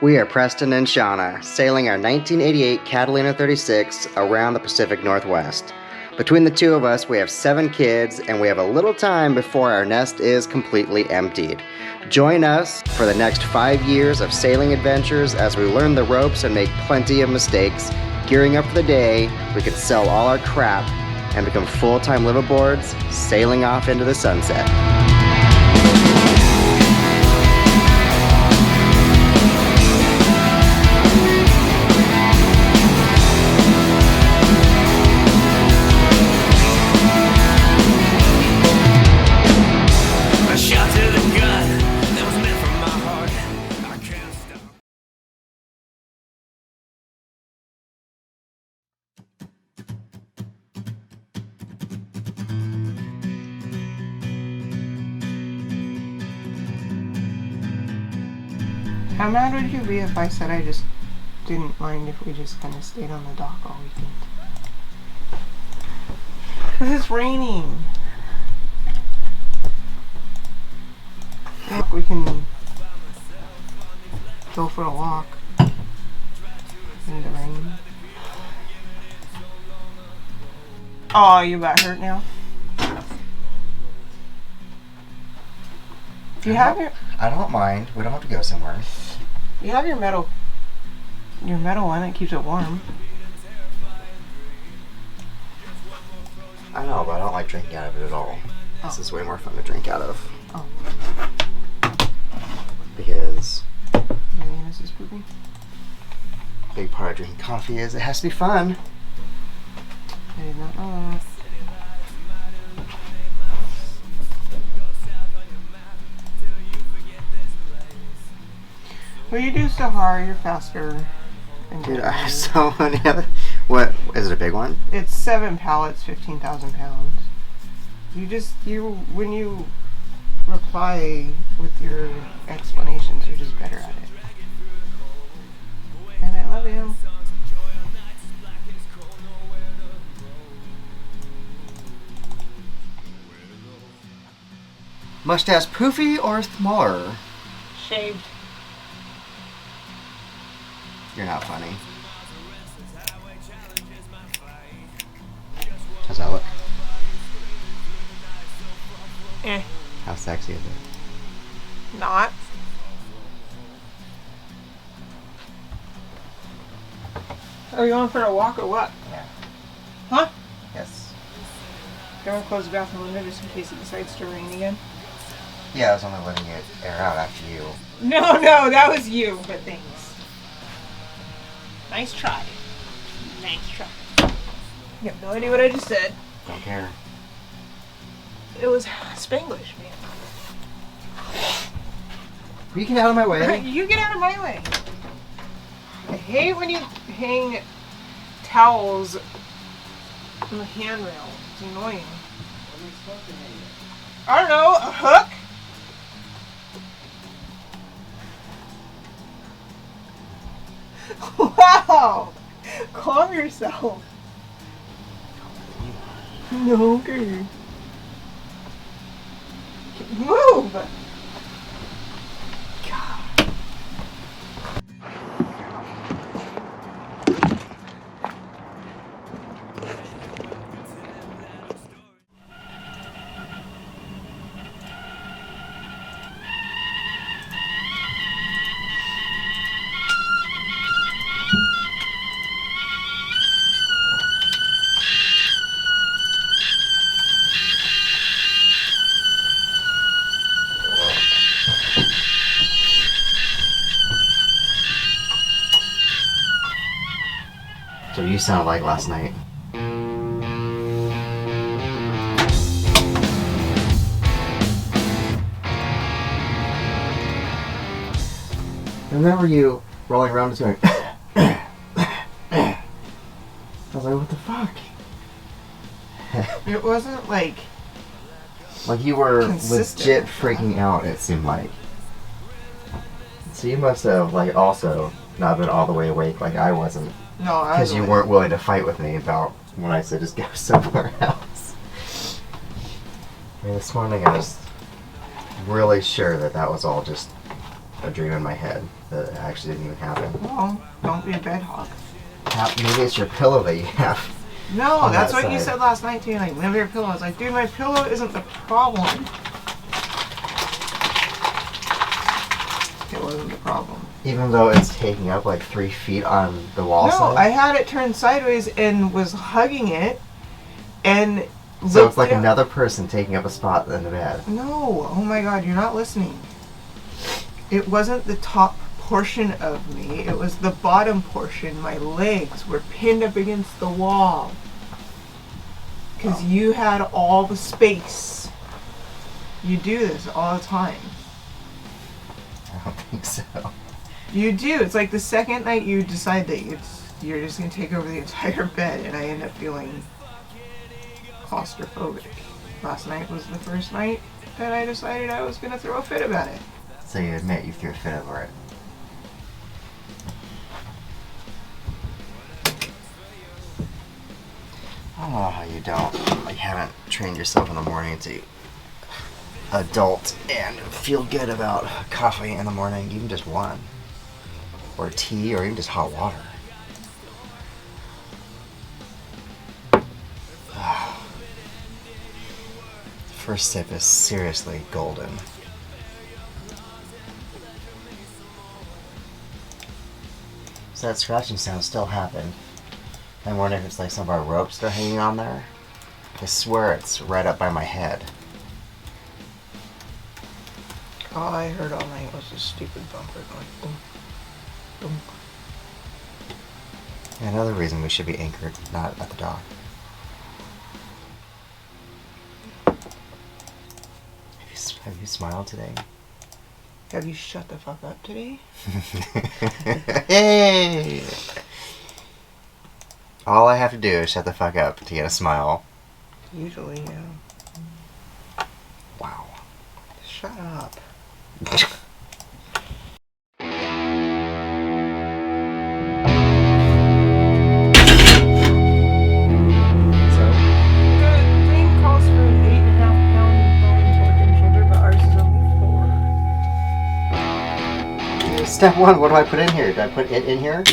We are Preston and Shauna, sailing our 1988 Catalina 36 around the Pacific Northwest. Between the two of us, we have 7 kids, and we have a little time before our nest is completely emptied. Join us for the next 5 years of sailing adventures as we learn the ropes and make plenty of mistakes, gearing up for the day we could sell all our crap and become full-time liveaboards, sailing off into the sunset. How mad would you be if I said I just didn't mind if we just kind of stayed on the dock all weekend? Because it's raining. Look, we can go for a walk in the rain. Oh, you got hurt now? Do you have your... I don't mind. We don't have to go somewhere. You have your metal one that keeps it warm. I know, but I don't like drinking out of it at all. Oh. This is way more fun to drink out of. Oh. Because Your anus is pooping? a big part of drinking coffee is it has to be fun. I did not know that. Well, you do so hard, you're faster. Dude, I have so many other... What? Is it a big one? It's 7 pallets, 15,000 pounds. When you reply with your explanations, you're just better at it. And I love you. Mustache poofy or smaller? Shaved. You're not funny. How's that look? Eh. How sexy is it? Not. Are you going for a walk or what? Yeah. Huh? Yes. Do you want to close the bathroom window just in case it decides to rain again? Yeah, I was only letting it air out after you. No, that was you, but thanks. Nice try. Nice try. You have no idea what I just said. Don't care. It was Spanglish, man. Will you get out of my way? You get out of my way. I hate when you hang towels on the handrail. It's annoying. What are you supposed to hang it? I don't know, a hook? Wow! Calm yourself. No, okay. Move! God. So you sound like last night. I remember you rolling around and going I was like, what the fuck? It wasn't like... Like you were consistent. legit freaking out, it seemed like. So you must have like also not been all the way awake like I wasn't. No, I Because was you awake. weren't willing to fight with me about when I said just go somewhere else. I mean, this morning I was really sure that that was all just a dream in my head that actually didn't even happen. Well, don't be a bed hog. Maybe it's your pillow that you have. No, that's that what you side. said last night too. Like, move your pillow. I was like, dude, my pillow isn't the problem. It wasn't the problem. Even though it's taking up like 3 feet on the wall No, side? I had it turned sideways and was hugging it, and So it's like down. another person taking up a spot in the bed. No, oh my God, you're not listening. It wasn't the top portion of me. It was the bottom portion. My legs were pinned up against the wall. Because you had all the space. You do this all the time. I don't think so. You do. It's like the second night you decide that you're just going to take over the entire bed, and I end up feeling claustrophobic. Last night was the first night that I decided I was going to throw a fit about it. So you admit you threw a fit over it. I don't know how you don't. Like, haven't trained yourself in the morning to adult and feel good about coffee in the morning, even just one. Or tea, or even just hot water. First sip is seriously golden. So that scratching sound still happened. I wonder if it's like some of our ropes that are hanging on there. I swear it's right up by my head. All I heard all night was a stupid bumper going boom, boom. Another reason we should be anchored, not at the dock. Have you smiled today? Have you shut the fuck up today? Hey! All I have to do is shut the fuck up to get a smile. Usually, yeah. Wow. Shut up. The thing calls for an 8.5-pound bone torque and shoulder, but ours is only 4. Step 1, what do I put in here? Do I put it in here?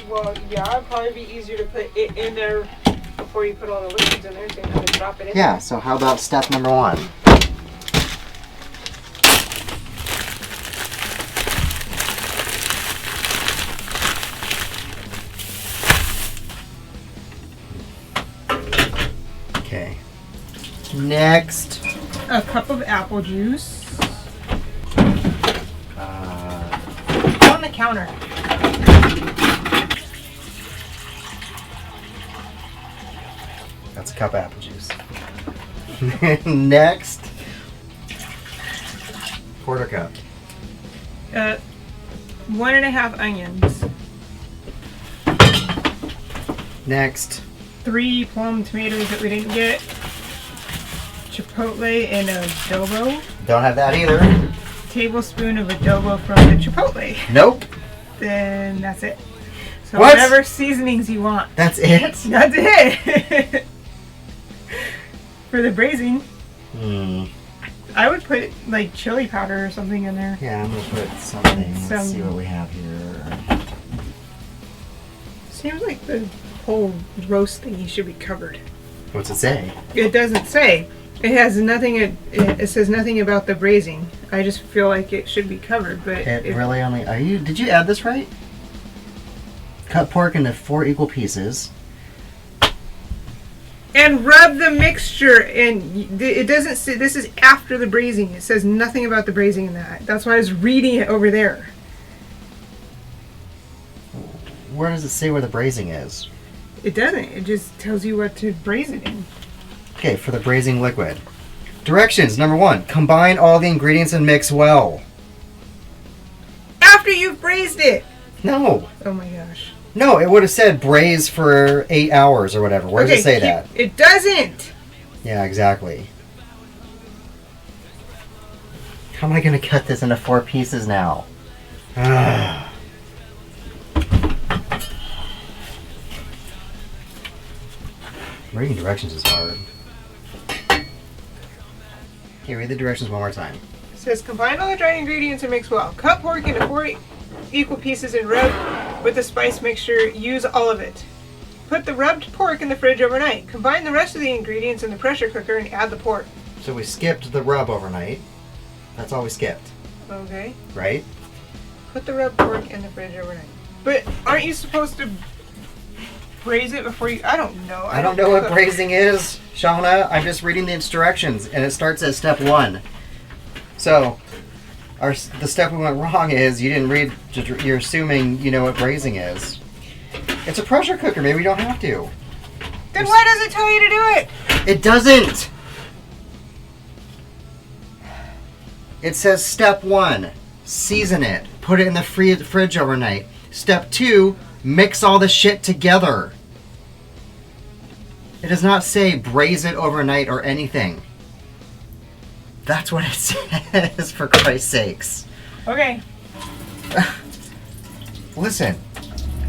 Well, yeah, it'd probably be easier to put it in there before you put all the liquids in there, so you have to drop it in. Yeah, so how about step number 1? Okay. Next. A cup of apple juice. On the counter. That's a cup of apple juice. Next. Quarter cup. 1.5 onions. Next. 3 plum tomatoes that we didn't get. Chipotle and adobo. Don't have that either. Tablespoon of adobo from the chipotle. Nope. Then that's it. So What? whatever seasonings you want. That's it? That's it. For the braising, I would put like chili powder or something in there. Yeah, I'm gonna put something. Let's see what we have here. Seems like the whole roast thingy should be covered. What's it say? It doesn't say. It has nothing. It says nothing about the braising. I just feel like it should be covered, but It really only. Did you add this right? Cut pork into 4 equal pieces. and rub the mixture. And it doesn't say. This is after the braising. It says nothing about the braising in that. That's why I was reading it over there. Where does it say where the braising is? It doesn't. It just tells you what to braise it in. Okay, for the braising liquid. Directions, number 1, combine all the ingredients and mix well. After you've braised it. No. Oh my gosh. No, it would have said braise for 8 hours or whatever. Where does it say that? It doesn't. Yeah, exactly. How am I going to cut this into 4 pieces now? Reading directions is hard. Okay, read the directions one more time. says combine all the dried ingredients and mix well. Cut pork into 4 equal pieces and rub with the spice mixture. Use all of it. Put the rubbed pork in the fridge overnight. Combine the rest of the ingredients in the pressure cooker and add the pork. So we skipped the rub overnight. That's all we skipped. Okay. Right? Put the rubbed pork in the fridge overnight. But aren't you supposed to braise it before you... I don't know. I don't know what braising is, Shauna. I'm just reading the instructions, and it starts at step 1. So, the step we went wrong is you didn't read... You're assuming you know what braising is. It's a pressure cooker. Maybe you don't have to. Then why does it tell you to do it? It doesn't! It says step 1, season it. Put it in the fridge overnight. Step 2, mix all the shit together. It does not say braise it overnight or anything. That's what it says, for Christ's sakes. Okay. Listen,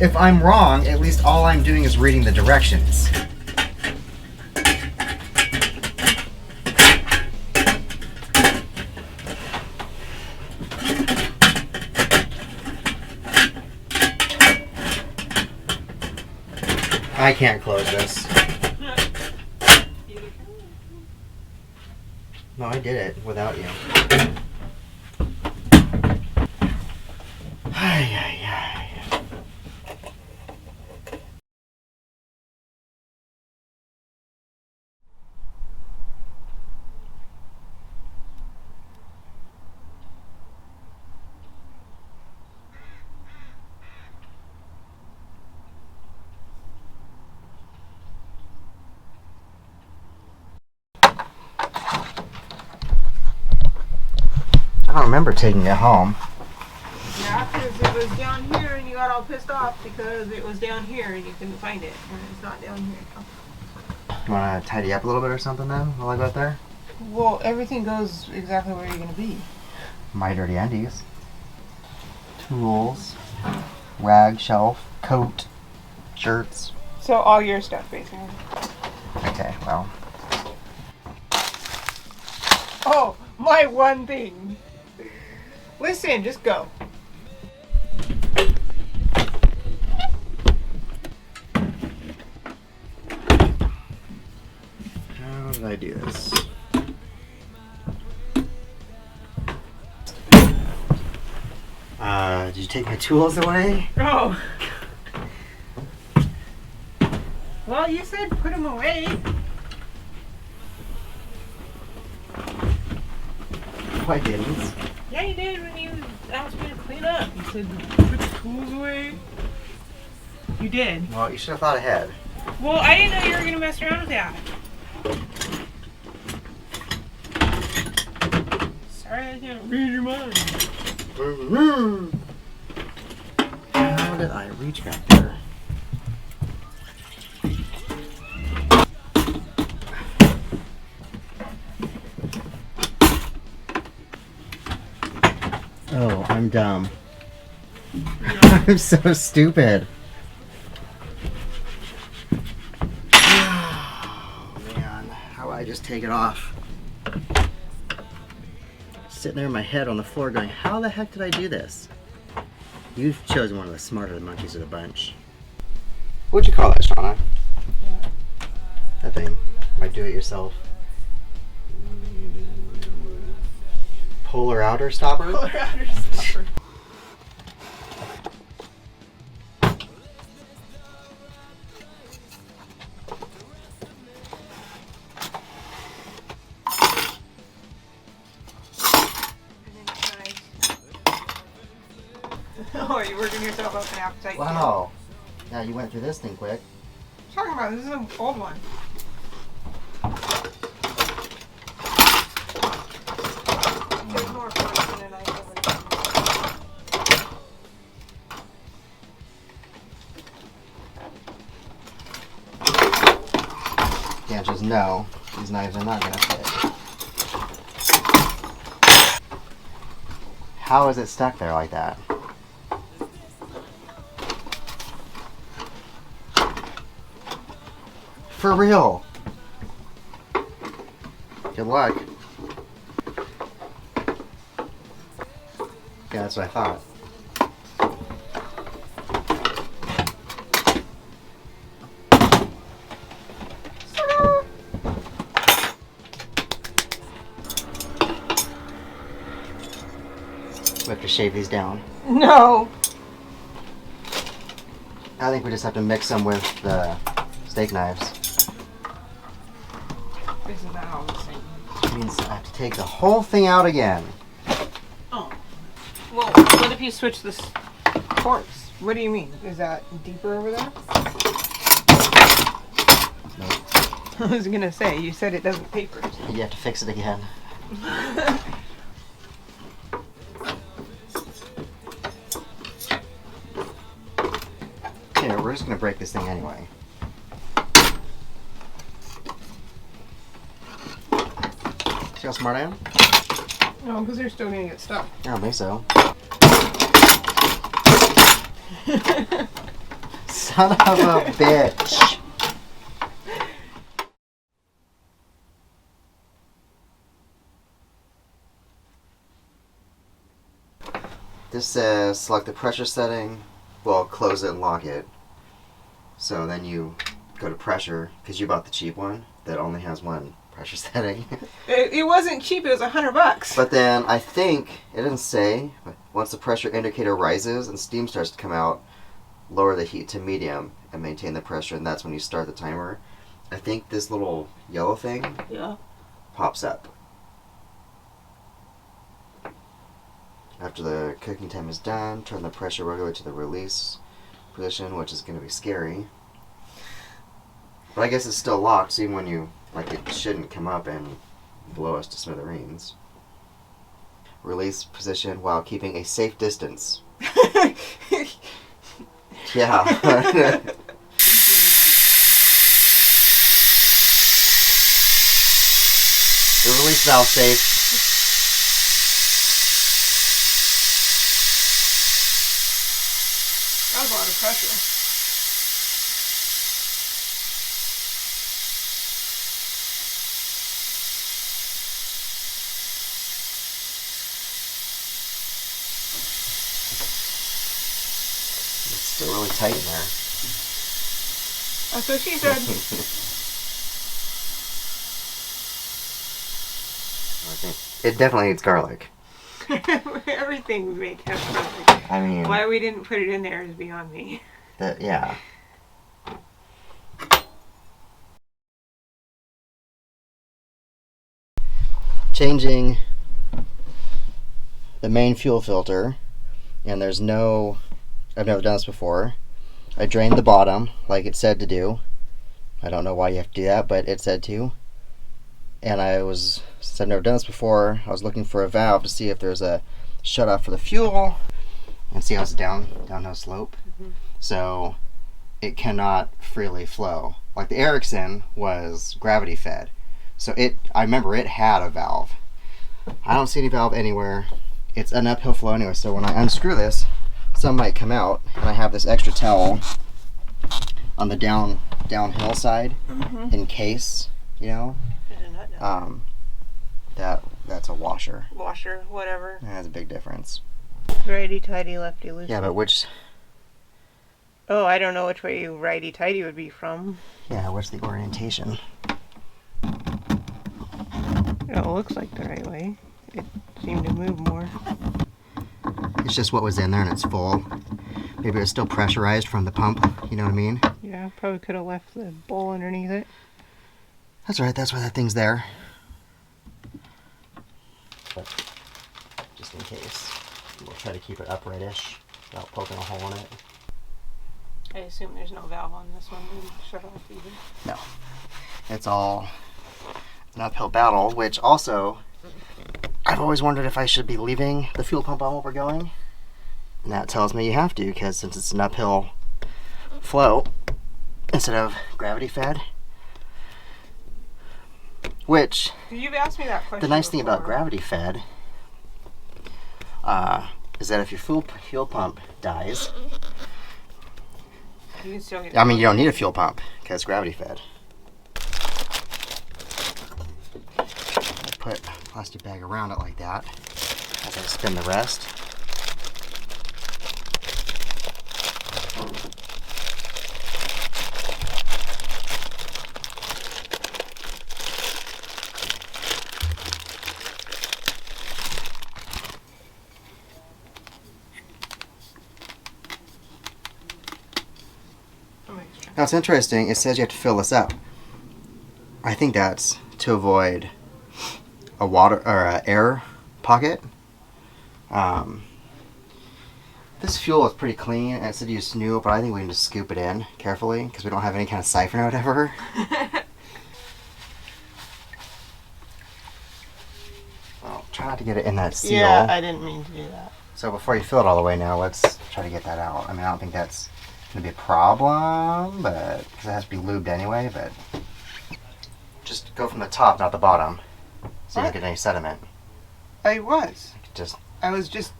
if I'm wrong, at least all I'm doing is reading the directions. I can't close this. No, I did it without you. Ay, ay, ay. I don't remember taking it home. Yeah, because it was down here and you got all pissed off because it was down here and you couldn't find it. And it's not down here. You want to tidy up a little bit or something then while I go out there? Well, everything goes exactly where you're going to be. My dirty undies. Tools. Rag shelf. Coat. Shirts. So all your stuff, basically. Okay, well. Oh, my one thing. Listen, just go. How did I do this? Did you take my tools away? Oh. Well, you said put them away. No, I didn't. Yeah, you did when you asked me to clean up. You said put the tools away. You did. Well, you should have thought ahead. Well, I didn't know you were going to mess around with that. Sorry, I can't read your mind. How did I reach back there? Oh, I'm dumb. I'm so stupid. Oh, man. How do I just take it off? Sitting there in my head on the floor going, how the heck did I do this? You've chosen one of the smarter monkeys of the bunch. What'd you call that, Shauna? Yeah. That thing. My do-it-yourself. Polar outer stopper? Polar outer stopper. Oh, you're working yourself up an appetite. Wow. Yeah, you went through this thing quick. What are you talking about? This is an old one. There's more pork than I The answer is no. These knives are not going to fit. How is it stuck there like that? For real. Good luck. Yeah, that's what I thought. We have to shave these down. No. I think we just have to mix them with the steak knives. Isn't that all the same? Which means I have to take the whole thing out again. Oh. Well, what if you switch this forks? What do you mean? Is that deeper over there? Nope. I was gonna say, you said it doesn't taper. You have to fix it again. Okay, we're just gonna break this thing anyway. See how smart I am? No, because they're still gonna get stuck. I don't think so. Son of a bitch. This says select the pressure setting, well, close it and lock it. So then you go to pressure, because you bought the cheap one that only has one pressure setting. It wasn't cheap, it was $100. But then I think, it didn't say, but once the pressure indicator rises and steam starts to come out, lower the heat to medium and maintain the pressure, and that's when you start the timer. I think this little yellow thing pops up. After the cooking time is done, turn the pressure regulator to the release position, which is going to be scary. But I guess it's still locked, so even when you, like, it shouldn't come up and blow us to smithereens. Release position while keeping a safe distance. Yeah. The release valve safe. That was a lot of pressure. It's still really tight in there. That's what she said. I think it definitely needs garlic. Everything we make has garlic. I mean, Why we didn't put it in there is beyond me. Yeah. Changing the main fuel filter, and there's no, I've never done this before. I drained the bottom like it said to do. I don't know why you have to do that, but it said to. And since I've never done this before, I was looking for a valve to see if there's a shut off for the fuel, and see how it's downhill slope. Mm-hmm. So it cannot freely flow. Like the Ericsson was gravity fed. So I remember it had a valve. I don't see any valve anywhere. It's an uphill flow anyway, so when I unscrew this, some might come out, and I have this extra towel on the downhill side in case, you know. That's a washer. Washer, whatever. That has a big difference. Righty tighty, lefty loosey. Yeah, but which? Oh, I don't know which way righty tighty would be from. Yeah, what's the orientation? It looks like the right way. It seemed to move more. It's just what was in there and it's full. Maybe it was still pressurized from the pump, you know what I mean? Yeah, probably could have left the bowl underneath it. That's right, that's why that thing's there. But just in case, we'll try to keep it uprightish without poking a hole in it. I assume there's no valve on this one to shut off either. No. It's all an uphill battle, which also, I've always wondered if I should be leaving the fuel pump on while we're going. And that tells me you have to, because since it's an uphill flow instead of gravity fed. Which, you've asked me that question the nice thing before. about gravity fed is that if your fuel pump dies, you can still get I mean, you don't need a fuel pump because it's gravity fed. I put a plastic bag around it like that as I spin the rest. Now it's interesting. It says you have to fill this up. I think that's to avoid a water or a air pocket. This fuel is pretty clean, and it said use new, but I think we can just scoop it in carefully because we don't have any kind of siphon or whatever. Well, try not to get it in that seal. Yeah, I didn't mean to do that. So before you fill it all the way now, let's try to get that out. I mean, I don't think that's going to be a problem, but because it has to be lubed anyway, but just go from the top, not the bottom, so you don't get any sediment. I was. Just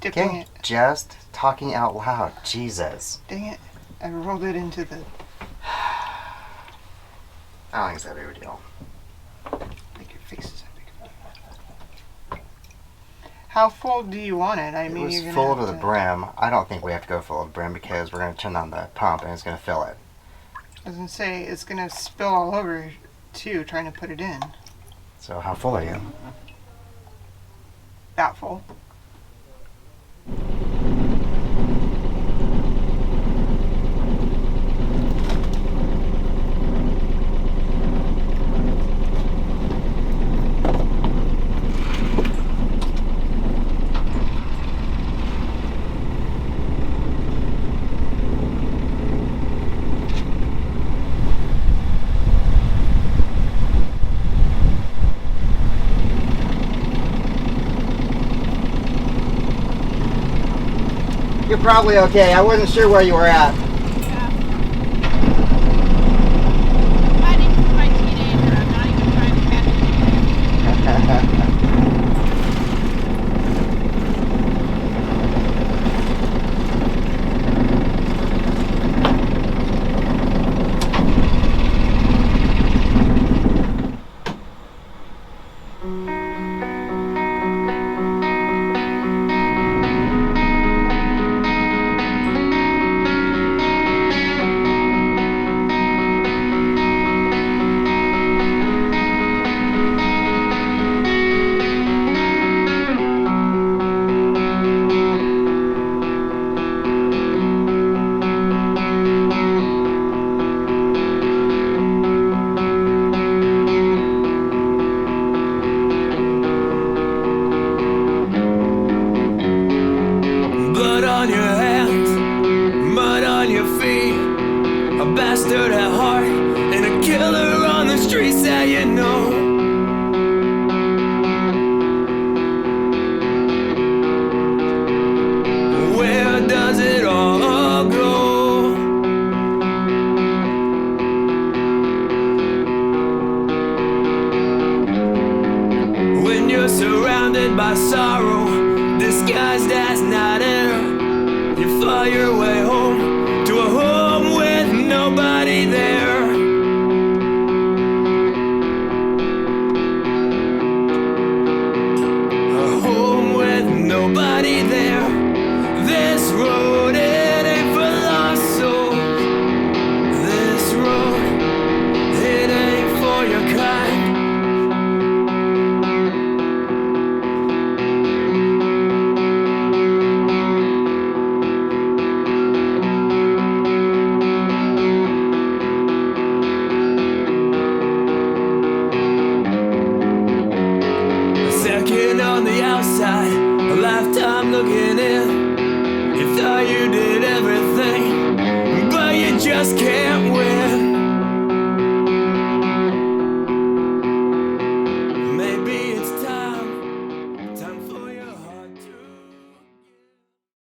dipping it. Just talking out loud. Jesus. Dang it. I rolled it into the... I don't think it's that big of a deal. Make your faces big. How full do you want it? I mean, It you're was gonna full have to the brim. I don't think we have to go full to the brim because we're going to turn on the pump and it's going to fill it. I was gonna say it's gonna spill all over too, trying to put it in. So how full are you? That full. You're probably okay. I wasn't sure where you were at. Yeah. Not even my teenager. I'm not even trying to catch it. Blood on your hands, mud on your feet. A bastard at heart and a killer on the streets that you know. Where does it all go? When you're surrounded by sorrow, disguised as night air, you fly your way home to a home with nobody there. A home with nobody there. This road, it ain't for lost souls. This road, it ain't for your kind. A second on the outside, a lifetime looking in.